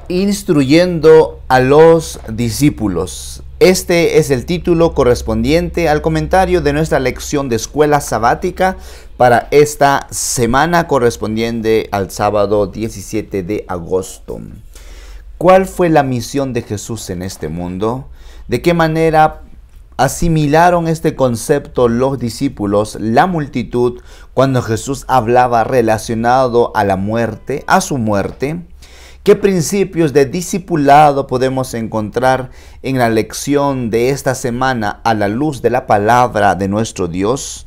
Instruyendo a los discípulos. Este es el título correspondiente al comentario de nuestra lección de escuela sabática para esta semana correspondiente al sábado 17 de agosto. ¿Cuál fue la misión de Jesús en este mundo? ¿De qué manera asimilaron este concepto los discípulos, la multitud, cuando Jesús hablaba relacionado a la muerte, a su muerte? ¿Qué principios de discipulado podemos encontrar en la lección de esta semana a la luz de la palabra de nuestro Dios?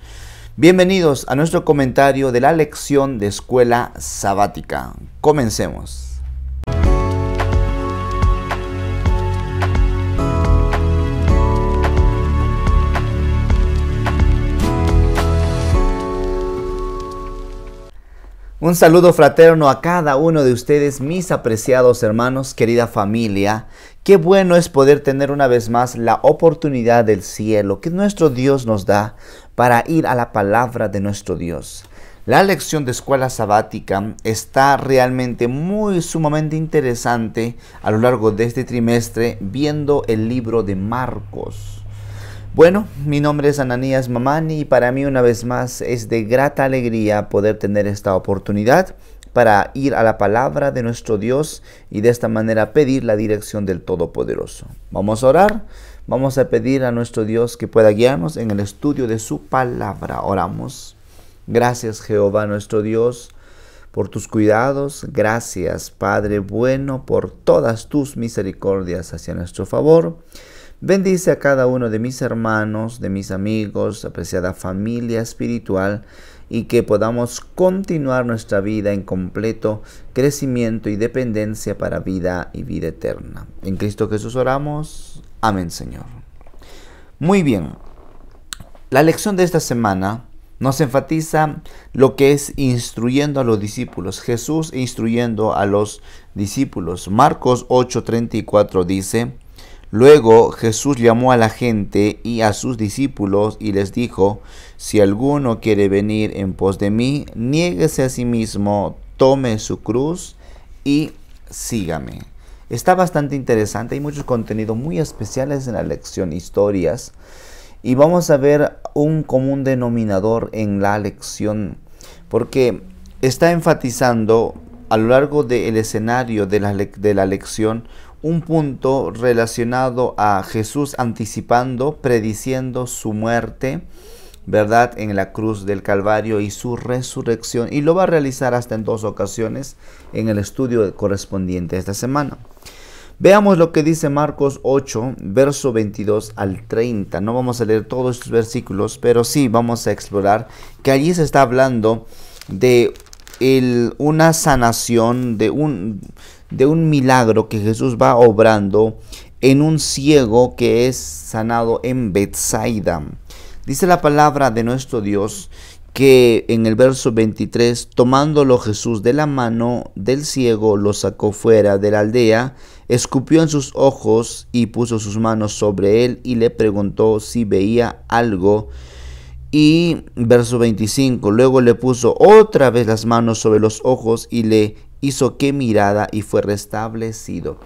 Bienvenidos a nuestro comentario de la lección de escuela sabática. Comencemos. Un saludo fraterno a cada uno de ustedes, mis apreciados hermanos, querida familia. Qué bueno es poder tener una vez más la oportunidad del cielo que nuestro Dios nos da para ir a la palabra de nuestro Dios. La lección de escuela sabática está realmente sumamente interesante a lo largo de este trimestre viendo el libro de Marcos. Bueno, mi nombre es Ananías Mamani y para mí una vez más es de grata alegría poder tener esta oportunidad para ir a la palabra de nuestro Dios y de esta manera pedir la dirección del Todopoderoso. Vamos a orar, vamos a pedir a nuestro Dios que pueda guiarnos en el estudio de su palabra. Oramos. Gracias, Jehová nuestro Dios, por tus cuidados. Gracias, Padre bueno, por todas tus misericordias hacia nuestro favor. Bendice a cada uno de mis hermanos, de mis amigos, apreciada familia espiritual, y que podamos continuar nuestra vida en completo crecimiento y dependencia para vida y vida eterna. En Cristo Jesús oramos. Amén, Señor. Muy bien. La lección de esta semana nos enfatiza lo que es instruyendo a los discípulos. Jesús instruyendo a los discípulos. Marcos 8:34 dice: Luego Jesús llamó a la gente y a sus discípulos y les dijo: si alguno quiere venir en pos de mí, niéguese a sí mismo, tome su cruz y sígame. Está bastante interesante, hay muchos contenidos muy especiales en la lección, historias, y vamos a ver un común denominador en la lección, porque está enfatizando a lo largo del escenario de la lección un punto relacionado a Jesús anticipando, prediciendo su muerte, ¿verdad?, en la cruz del Calvario y su resurrección, y lo va a realizar hasta en 2 ocasiones en el estudio correspondiente a esta semana. Veamos lo que dice Marcos 8, verso 22 al 30. No vamos a leer todos estos versículos, pero sí vamos a explorar que allí se está hablando de una sanación, de un milagro que Jesús va obrando en un ciego que es sanado en Betsaida. Dice la palabra de nuestro Dios que en el verso 23, tomándolo Jesús de la mano del ciego, lo sacó fuera de la aldea, escupió en sus ojos y puso sus manos sobre él y le preguntó si veía algo. Y verso 25, luego le puso otra vez las manos sobre los ojos y le hizo que mirara y fue restablecido.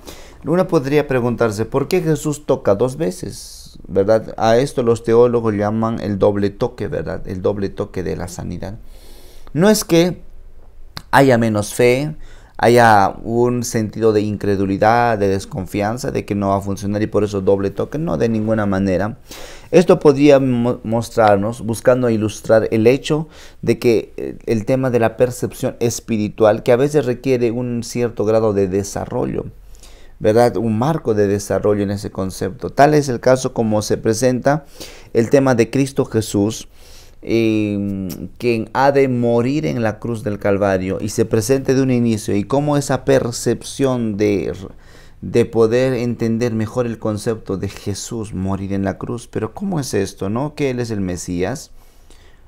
Uno podría preguntarse, ¿por qué Jesús toca 2 veces? ¿Verdad? A esto los teólogos llaman el doble toque, ¿verdad? El doble toque de la sanidad. No es que haya menos fe, haya un sentido de incredulidad, de desconfianza, de que no va a funcionar y por eso doble toque. No, de ninguna manera. Esto podría mostrarnos, buscando ilustrar el hecho de que el tema de la percepción espiritual, que a veces requiere un cierto grado de desarrollo, ¿verdad? Un marco de desarrollo en ese concepto. Tal es el caso como se presenta el tema de Cristo Jesús, quien ha de morir en la cruz del Calvario y se presente de un inicio, y cómo esa percepción de poder entender mejor el concepto de Jesús morir en la cruz. Pero ¿cómo es esto, no? Que Él es el Mesías.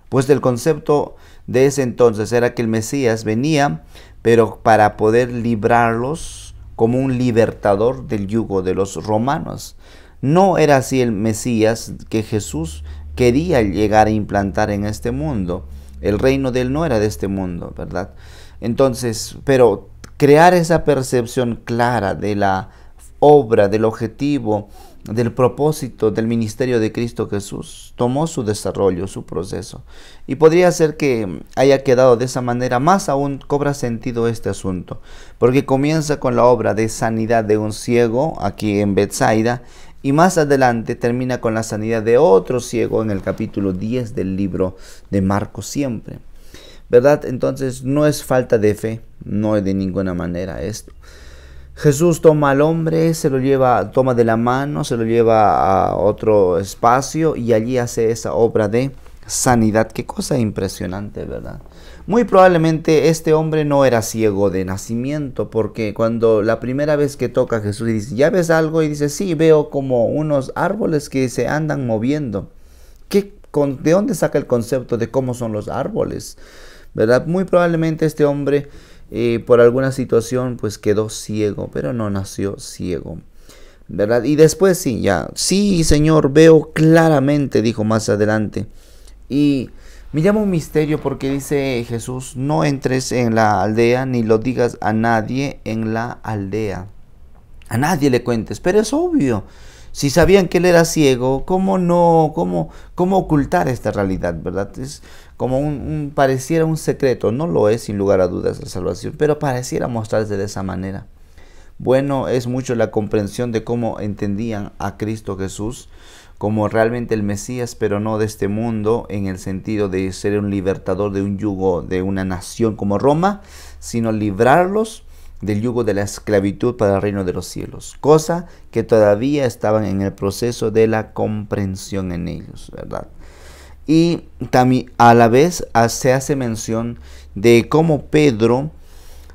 Pues el concepto de ese entonces era que el Mesías venía, pero para poder librarlos como un libertador del yugo de los romanos. No era así el Mesías que Jesús quería llegar a implantar en este mundo. El reino de Él no era de este mundo, ¿verdad? Entonces, pero crear esa percepción clara de la obra, del objetivo, del propósito del ministerio de Cristo Jesús, tomó su desarrollo, su proceso. Y podría ser que haya quedado de esa manera. Más aún cobra sentido este asunto, porque comienza con la obra de sanidad de un ciego aquí en Betsaida, y más adelante termina con la sanidad de otro ciego en el capítulo 10 del libro de Marcos siempre. ¿Verdad? Entonces no es falta de fe, no es de ninguna manera esto. Jesús toma al hombre, se lo lleva, toma de la mano, se lo lleva a otro espacio y allí hace esa obra de sanidad. Qué cosa impresionante, ¿verdad? Muy probablemente este hombre no era ciego de nacimiento, porque cuando la primera vez que toca a Jesús y dice, ¿ya ves algo? Y dice, sí, veo como unos árboles que se andan moviendo. ¿De dónde saca el concepto de cómo son los árboles? ¿Verdad? Muy probablemente este hombre por alguna situación pues quedó ciego, pero no nació ciego, ¿verdad? Y después sí, Señor, veo claramente, dijo más adelante. Y me llama un misterio porque dice Jesús, no entres en la aldea ni lo digas a nadie en la aldea. A nadie le cuentes, pero es obvio. Si sabían que él era ciego, ¿cómo ocultar esta realidad, verdad? Es como pareciera un secreto. No lo es, sin lugar a dudas, la salvación, pero pareciera mostrarse de esa manera. Bueno, es mucho la comprensión de cómo entendían a Cristo Jesús como realmente el Mesías, pero no de este mundo, en el sentido de ser un libertador de un yugo de una nación como Roma, sino librarlos del yugo de la esclavitud para el reino de los cielos, cosa que todavía estaban en el proceso de la comprensión en ellos, ¿verdad? Y también a la vez se hace mención de cómo Pedro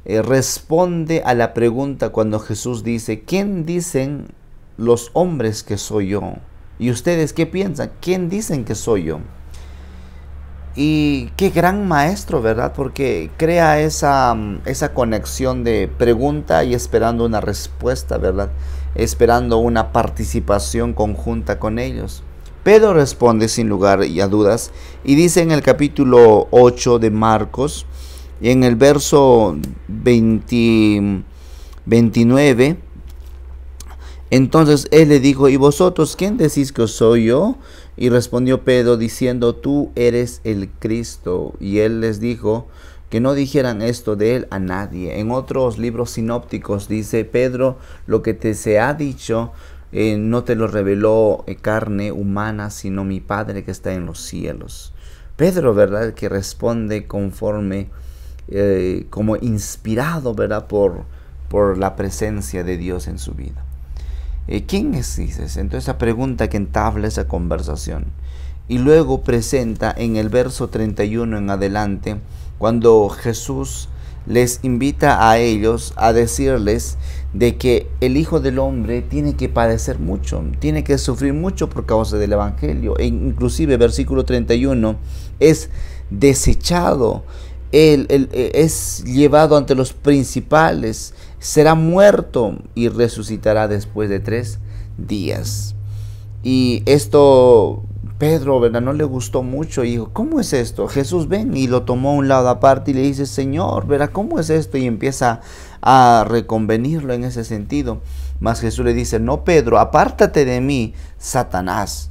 responde a la pregunta cuando Jesús dice, ¿quién dicen los hombres que soy yo? ¿Y ustedes qué piensan? ¿Quién dicen que soy yo? Y qué gran maestro, ¿verdad? Porque crea esa conexión de pregunta y esperando una respuesta, ¿verdad? Esperando una participación conjunta con ellos. Pedro responde sin lugar a dudas y dice en el capítulo 8 de Marcos, y en el verso 29, entonces él le dijo, ¿y vosotros quién decís que soy yo? Y respondió Pedro diciendo, tú eres el Cristo. Y él les dijo que no dijeran esto de él a nadie. En otros libros sinópticos dice, Pedro, lo que te se ha dicho no te lo reveló carne humana, sino mi Padre que está en los cielos. Pedro, ¿verdad? Que responde conforme, como inspirado, ¿verdad? Por la presencia de Dios en su vida. ¿Quién es? Dices. Entonces esa pregunta que entabla esa conversación. Y luego presenta en el verso 31 en adelante, cuando Jesús les invita a ellos a decirles de que el Hijo del Hombre tiene que padecer mucho, tiene que sufrir mucho por causa del Evangelio. E inclusive versículo 31 es desechado, es llevado ante los principales, será muerto y resucitará después de 3 días. Y esto Pedro, ¿verdad? No le gustó mucho y dijo, ¿cómo es esto? Jesús ven y lo tomó a un lado aparte y le dice, Señor, ¿verdad? ¿Cómo es esto? Y empieza a reconvenirlo en ese sentido. Mas Jesús le dice, no, Pedro, apártate de mí, Satanás.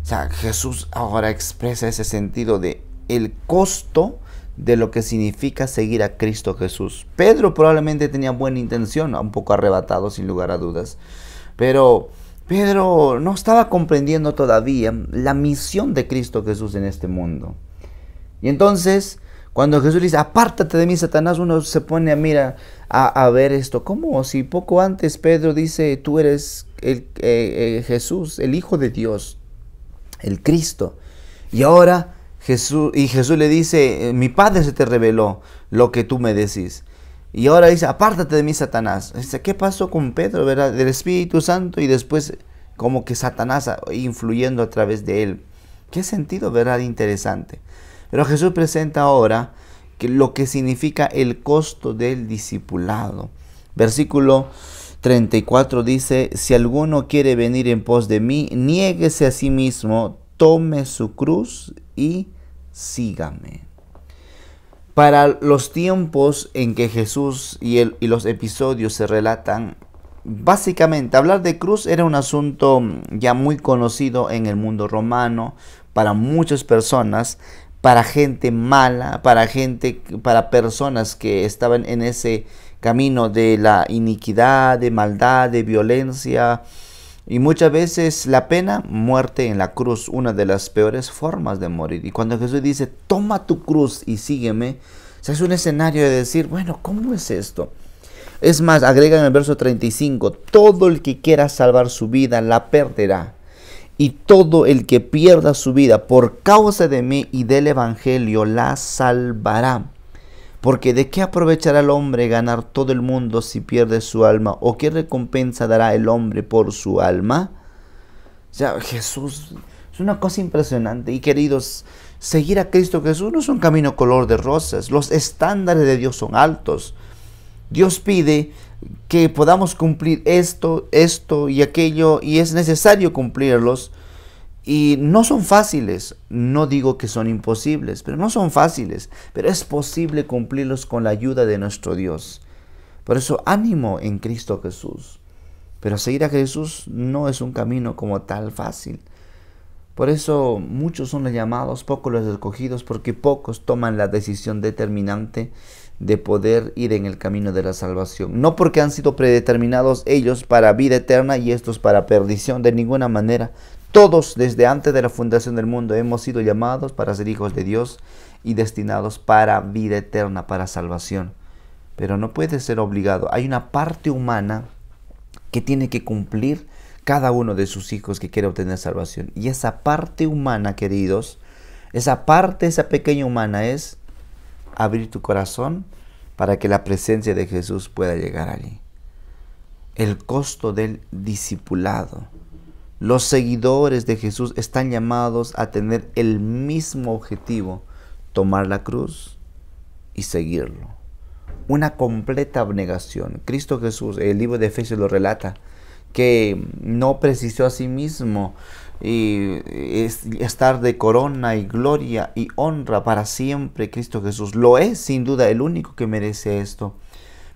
O sea, Jesús ahora expresa ese sentido de el costo de lo que significa seguir a Cristo Jesús. Pedro probablemente tenía buena intención, un poco arrebatado sin lugar a dudas, pero Pedro no estaba comprendiendo todavía la misión de Cristo Jesús en este mundo. Y entonces, cuando Jesús dice, apártate de mí, Satanás, uno se pone a ver esto. ¿Cómo? Si poco antes Pedro dice, tú eres Jesús, el Hijo de Dios, el Cristo. Y ahora Jesús le dice, mi Padre se te reveló lo que tú me decís. Y ahora dice, apártate de mí, Satanás. ¿Qué pasó con Pedro, verdad? Del Espíritu Santo y después como que Satanás influyendo a través de él. ¿Qué sentido, verdad? Interesante. Pero Jesús presenta ahora lo que significa el costo del discipulado. Versículo 34 dice, si alguno quiere venir en pos de mí, niéguese a sí mismo, tome su cruz y sígame. Para los tiempos en que Jesús y los episodios se relatan, básicamente hablar de cruz era un asunto ya muy conocido en el mundo romano para muchas personas, para gente mala, para personas que estaban en ese camino de la iniquidad, de maldad, de violencia. Y muchas veces la pena, muerte en la cruz, una de las peores formas de morir. Y cuando Jesús dice, toma tu cruz y sígueme, o sea, es un escenario de decir, bueno, ¿cómo es esto? Es más, agrega en el verso 35, todo el que quiera salvar su vida la perderá. Y todo el que pierda su vida por causa de mí y del evangelio la salvará. Porque ¿de qué aprovechará el hombre ganar todo el mundo si pierde su alma? ¿O qué recompensa dará el hombre por su alma? O sea, Jesús es una cosa impresionante. Y queridos, seguir a Cristo Jesús no es un camino color de rosas. Los estándares de Dios son altos. Dios pide que podamos cumplir esto y aquello, y es necesario cumplirlos. Y no son fáciles, no digo que son imposibles, pero no son fáciles, pero es posible cumplirlos con la ayuda de nuestro Dios. Por eso ánimo en Cristo Jesús. Pero seguir a Jesús no es un camino como tal fácil. Por eso muchos son los llamados, pocos los escogidos, porque pocos toman la decisión determinante de poder ir en el camino de la salvación. No porque han sido predeterminados ellos para vida eterna y estos para perdición, de ninguna manera. Todos desde antes de la fundación del mundo hemos sido llamados para ser hijos de Dios y destinados para vida eterna, para salvación. Pero no puede ser obligado. Hay una parte humana que tiene que cumplir cada uno de sus hijos que quiere obtener salvación. Y esa parte humana, queridos, esa pequeña humana es abrir tu corazón para que la presencia de Jesús pueda llegar allí. El costo del discipulado. Los seguidores de Jesús están llamados a tener el mismo objetivo, tomar la cruz y seguirlo. Una completa abnegación. Cristo Jesús, el libro de Efesios lo relata, que no precisó a sí mismo estar de corona y gloria y honra para siempre. Cristo Jesús lo es sin duda el único que merece esto,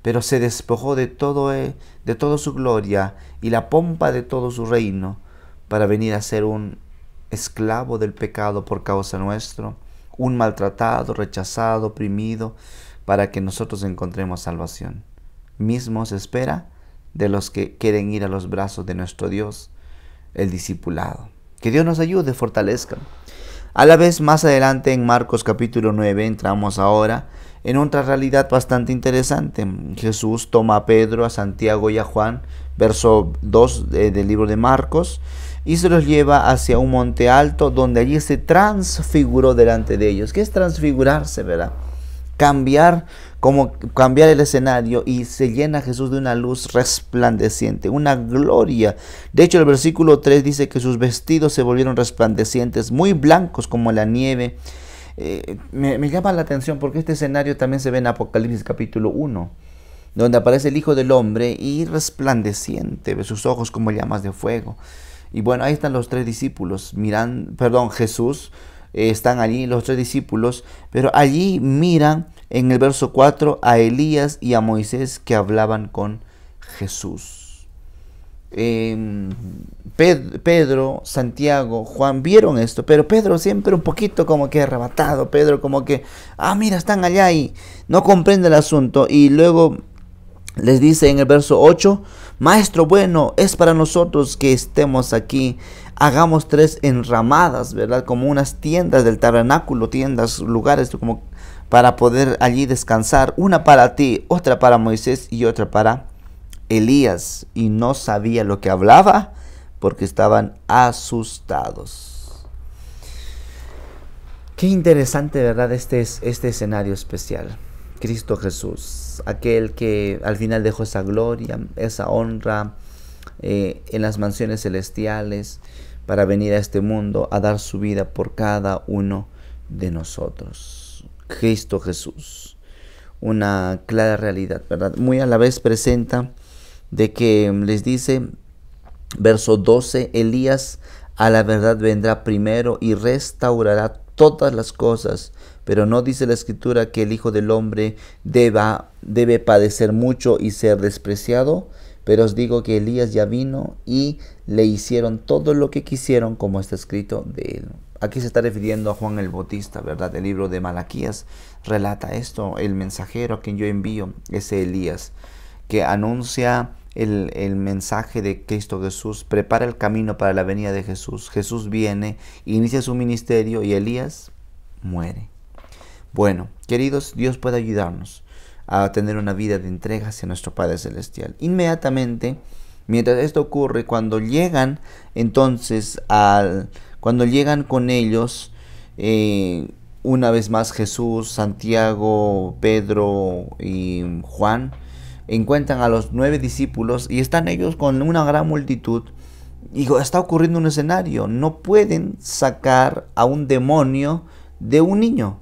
pero se despojó de todo su gloria y la pompa de todo su reino para venir a ser un esclavo del pecado por causa nuestro, un maltratado, rechazado, oprimido, para que nosotros encontremos salvación. Mismo se espera de los que quieren ir a los brazos de nuestro Dios, el discipulado. Que Dios nos ayude, fortalezca. A la vez, más adelante en Marcos capítulo 9, entramos ahora en otra realidad bastante interesante. Jesús toma a Pedro, a Santiago y a Juan, verso 2 del libro de Marcos, y se los lleva hacia un monte alto donde allí se transfiguró delante de ellos. ¿Qué es transfigurarse, verdad? Cambiar el escenario, y se llena Jesús de una luz resplandeciente, una gloria. De hecho, el versículo 3 dice que sus vestidos se volvieron resplandecientes, muy blancos como la nieve. Me llama la atención porque este escenario también se ve en Apocalipsis capítulo 1, donde aparece el Hijo del Hombre y resplandeciente, sus ojos como llamas de fuego. Y bueno, ahí están los tres discípulos, Jesús, están allí los tres discípulos, pero allí miran en el verso 4 a Elías y a Moisés que hablaban con Jesús. Pedro, Santiago, Juan vieron esto, pero Pedro siempre un poquito como que arrebatado, Pedro como que, mira, están allá y no comprende el asunto. Y luego les dice en el verso 8, Maestro, bueno, es para nosotros que estemos aquí, hagamos 3 enramadas, ¿verdad? Como unas tiendas del tabernáculo, tiendas, lugares como para poder allí descansar, una para ti, otra para Moisés y otra para Elías. Y no sabía lo que hablaba porque estaban asustados. Qué interesante, ¿verdad? Este escenario especial. Cristo Jesús, aquel que al final dejó esa gloria, esa honra en las mansiones celestiales para venir a este mundo a dar su vida por cada uno de nosotros. Cristo Jesús, una clara realidad, ¿verdad? Muy a la vez presenta de que les dice, verso 12, Elías a la verdad vendrá primero y restaurará todas las cosas. Pero no dice la Escritura que el Hijo del Hombre debe padecer mucho y ser despreciado. Pero os digo que Elías ya vino y le hicieron todo lo que quisieron, como está escrito de él. Aquí se está refiriendo a Juan el Bautista, ¿verdad? El libro de Malaquías relata esto. El mensajero a quien yo envío es Elías, que anuncia el mensaje de Cristo Jesús, prepara el camino para la venida de Jesús. Jesús viene, inicia su ministerio y Elías muere. Bueno, queridos, Dios puede ayudarnos a tener una vida de entrega hacia nuestro Padre Celestial. Inmediatamente, mientras esto ocurre, cuando llegan con ellos, una vez más Jesús, Santiago, Pedro y Juan, encuentran a los 9 discípulos y están ellos con una gran multitud. Y está ocurriendo un escenario. No pueden sacar a un demonio de un niño,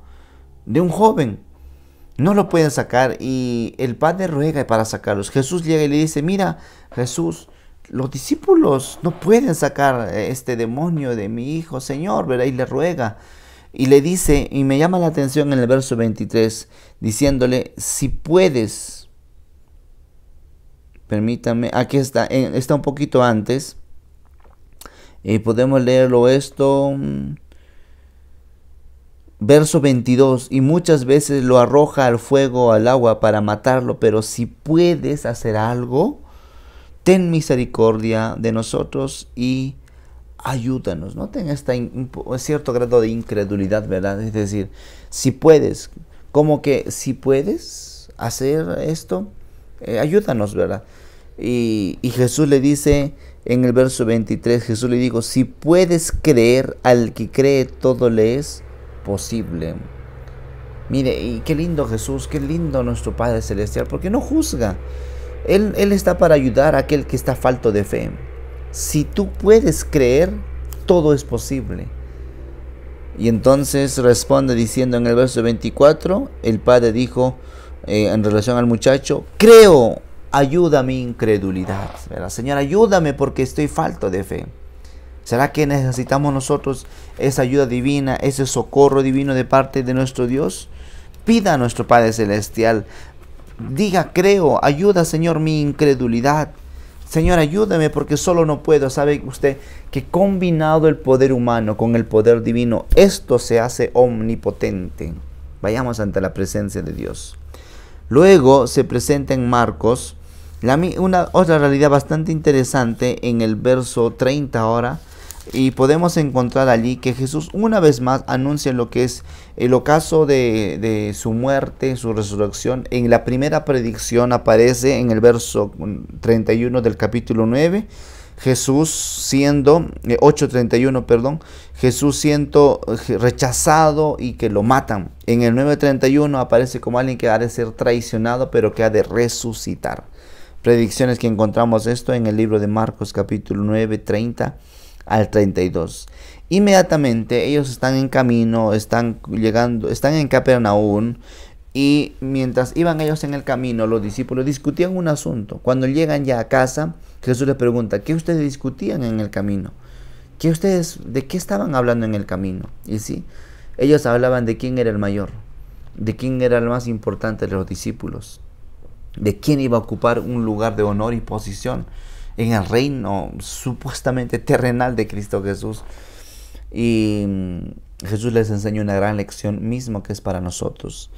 de un joven. No lo pueden sacar y el Padre ruega para sacarlos. Jesús llega y le dice: mira, Jesús, los discípulos no pueden sacar este demonio de mi hijo, Señor, ¿verdad? Y le ruega. Y le dice, y me llama la atención en el verso 23, diciéndole: si puedes. Permítame, aquí está un poquito antes. Podemos leerlo esto. Verso 22, y muchas veces lo arroja al fuego o al agua para matarlo, pero si puedes hacer algo, ten misericordia de nosotros y ayúdanos. Noten cierto grado de incredulidad, ¿verdad? Es decir, si puedes, como que si puedes hacer esto, ayúdanos, ¿verdad? Y Jesús le dice en el verso 23, Jesús le dijo: si puedes creer, al que cree todo le es posible. Mire, y qué lindo Jesús, qué lindo nuestro Padre Celestial, porque no juzga. Él está para ayudar a aquel que está falto de fe. Si tú puedes creer, todo es posible. Y entonces responde diciendo en el verso 24, el Padre dijo en relación al muchacho: creo, ayuda a mi incredulidad, ¿verdad? Señor, ayúdame porque estoy falto de fe. ¿Será que necesitamos nosotros esa ayuda divina, ese socorro divino de parte de nuestro Dios? Pida a nuestro Padre Celestial. Diga: creo, ayuda, Señor, mi incredulidad. Señor, ayúdame porque solo no puedo. ¿Sabe usted que combinado el poder humano con el poder divino, esto se hace omnipotente? Vayamos ante la presencia de Dios. Luego se presenta en Marcos una otra realidad bastante interesante en el verso 30 ahora. Y podemos encontrar allí que Jesús una vez más anuncia lo que es el ocaso de su muerte, su resurrección. En la primera predicción aparece en el verso 31 del capítulo 9. Jesús siendo, 8:31, perdón, Jesús siendo rechazado y que lo matan. En el 9:31 aparece como alguien que ha de ser traicionado, pero que ha de resucitar. Predicciones que encontramos esto en el libro de Marcos capítulo 9, 30 al 32. Inmediatamente ellos están en camino, están en Capernaum, y mientras iban ellos en el camino, los discípulos discutían un asunto. Cuando llegan ya a casa, Jesús les pregunta: ¿qué ustedes discutían en el camino? ¿De qué estaban hablando en el camino? Y sí, ellos hablaban de quién era el mayor, de quién era el más importante de los discípulos, de quién iba a ocupar un lugar de honor y posición en el reino supuestamente terrenal de Cristo Jesús. Y Jesús les enseña una gran lección mismo que es para nosotros.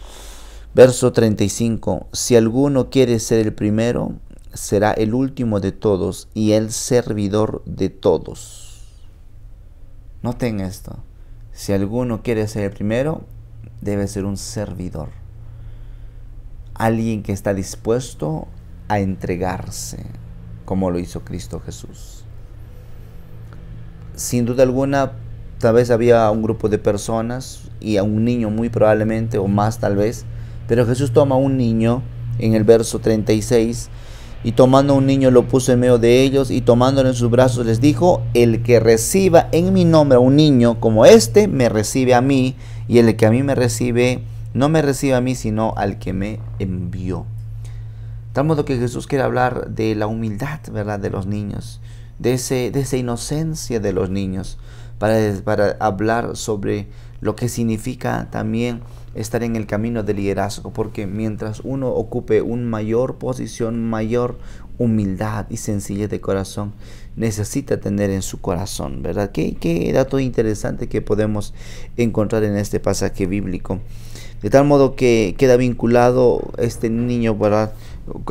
Verso 35, si alguno quiere ser el primero, será el último de todos y el servidor de todos. Noten esto: si alguno quiere ser el primero, debe ser un servidor. Alguien que está dispuesto a entregarse, como lo hizo Cristo Jesús. Sin duda alguna, tal vez había un grupo de personas y a un niño muy probablemente, o más tal vez, pero Jesús toma a un niño en el verso 36, y tomando a un niño lo puso en medio de ellos, y tomándolo en sus brazos les dijo: el que reciba en mi nombre a un niño como este, me recibe a mí, y el que a mí me recibe, no me recibe a mí, sino al que me envió. De tal modo que Jesús quiere hablar de la humildad, ¿verdad?, de los niños, de esa inocencia de los niños, para hablar sobre lo que significa también estar en el camino del liderazgo, porque mientras uno ocupe una mayor posición, mayor humildad y sencillez de corazón, necesita tener en su corazón, ¿verdad? Qué dato interesante que podemos encontrar en este pasaje bíblico. De tal modo que queda vinculado este niño, ¿verdad?,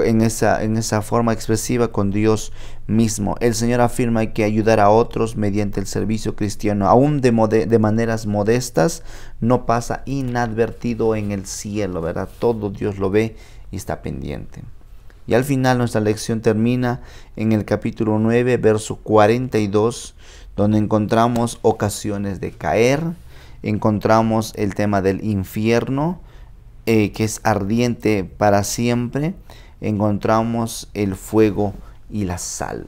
en esa forma expresiva con Dios mismo. El Señor afirma que ayudar a otros mediante el servicio cristiano, aún de maneras modestas, no pasa inadvertido en el cielo, ¿verdad? Todo Dios lo ve y está pendiente. Y al final nuestra lección termina en el capítulo 9, verso 42, donde encontramos ocasiones de caer, encontramos el tema del infierno, que es ardiente para siempre, encontramos el fuego y la sal.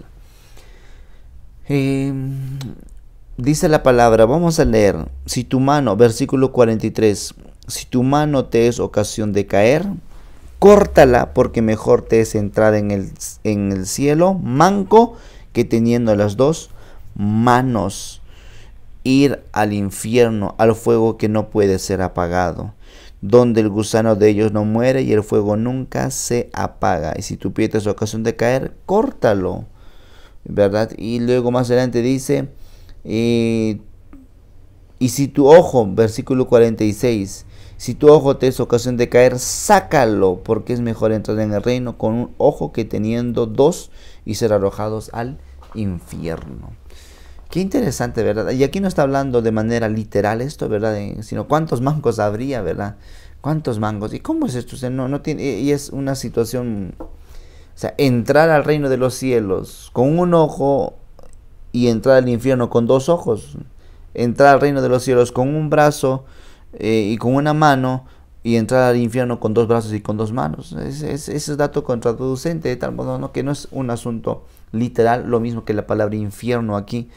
Dice la palabra, vamos a leer, si tu mano, versículo 43, si tu mano te es ocasión de caer, córtala, porque mejor te es entrar en el cielo manco que teniendo las dos manos ir al infierno, al fuego que no puede ser apagado, donde el gusano de ellos no muere y el fuego nunca se apaga. Y si tu pie te es ocasión de caer, córtalo, ¿verdad? Y luego más adelante dice, y si tu ojo, versículo 46, si tu ojo te es ocasión de caer, sácalo, porque es mejor entrar en el reino con un ojo que teniendo dos y ser arrojados al infierno. Qué interesante, ¿verdad? Y aquí no está hablando de manera literal esto, ¿verdad? Sino cuántos mangos habría, ¿verdad? ¿Cuántos mangos? ¿Y cómo es esto? O sea, no tiene, y es una situación, o sea, entrar al reino de los cielos con un ojo y entrar al infierno con dos ojos. Entrar al reino de los cielos con un brazo y con una mano, y entrar al infierno con dos brazos y con dos manos. Ese dato contraproducente, de tal modo, ¿no?, que no es un asunto literal, lo mismo que la palabra infierno aquí.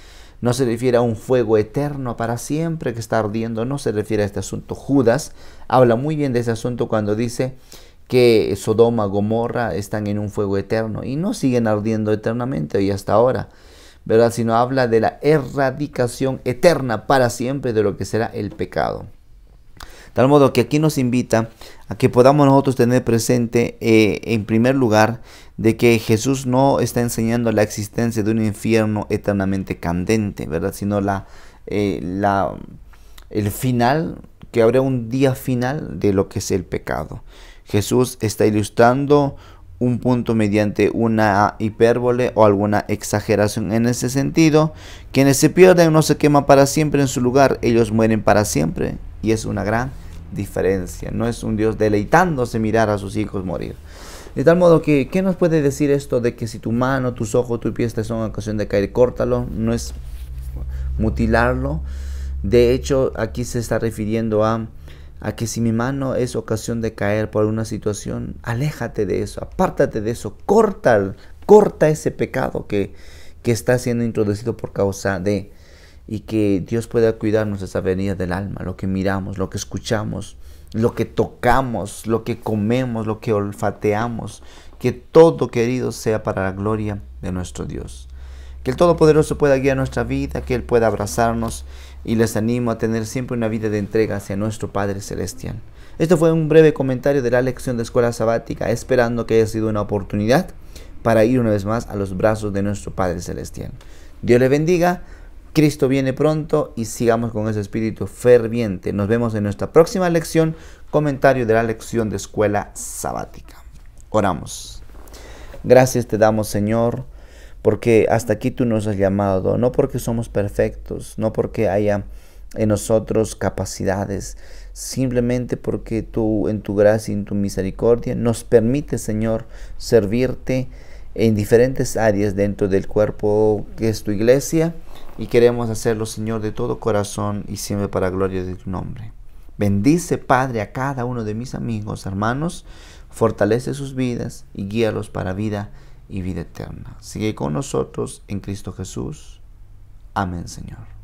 No se refiere a un fuego eterno para siempre que está ardiendo, no se refiere a este asunto. Judas habla muy bien de ese asunto cuando dice que Sodoma, Gomorra están en un fuego eterno y no siguen ardiendo eternamente y hasta ahora, ¿verdad? Sino habla de la erradicación eterna para siempre de lo que será el pecado. Tal modo que aquí nos invita a que podamos nosotros tener presente, en primer lugar, de que Jesús no está enseñando la existencia de un infierno eternamente candente, ¿verdad? Sino el final, que habrá un día final de lo que es el pecado. Jesús está ilustrando un punto mediante una hipérbole o alguna exageración en ese sentido. Quienes se pierden no se queman para siempre en su lugar, ellos mueren para siempre, y es una gran diferencia. No es un Dios deleitándose mirar a sus hijos morir. De tal modo que, ¿qué nos puede decir esto de que si tu mano, tus ojos, tu pie te son ocasión de caer, córtalo? No es mutilarlo. De hecho, aquí se está refiriendo a que si mi mano es ocasión de caer por una situación, aléjate de eso, apártate de eso, corta ese pecado que está siendo introducido por causa de, y que Dios pueda cuidarnos de esa venida del alma, lo que miramos, lo que escuchamos, lo que tocamos, lo que comemos, lo que olfateamos, que todo, querido, sea para la gloria de nuestro Dios. Que el Todopoderoso pueda guiar nuestra vida, que Él pueda abrazarnos, y les animo a tener siempre una vida de entrega hacia nuestro Padre Celestial. Esto fue un breve comentario de la lección de escuela sabática, esperando que haya sido una oportunidad para ir una vez más a los brazos de nuestro Padre Celestial. Dios le bendiga, Cristo viene pronto y sigamos con ese espíritu ferviente. Nos vemos en nuestra próxima lección, comentario de la lección de escuela sabática. Oramos. Gracias te damos, Señor, porque hasta aquí tú nos has llamado, no porque somos perfectos, no porque haya en nosotros capacidades, simplemente porque tú en tu gracia y en tu misericordia nos permite, Señor, servirte en diferentes áreas dentro del cuerpo que es tu iglesia, y queremos hacerlo, Señor, de todo corazón y siempre para gloria de tu nombre. Bendice, Padre, a cada uno de mis amigos, hermanos, fortalece sus vidas y guíalos para vida y vida eterna. Sigue con nosotros en Cristo Jesús. Amén, Señor.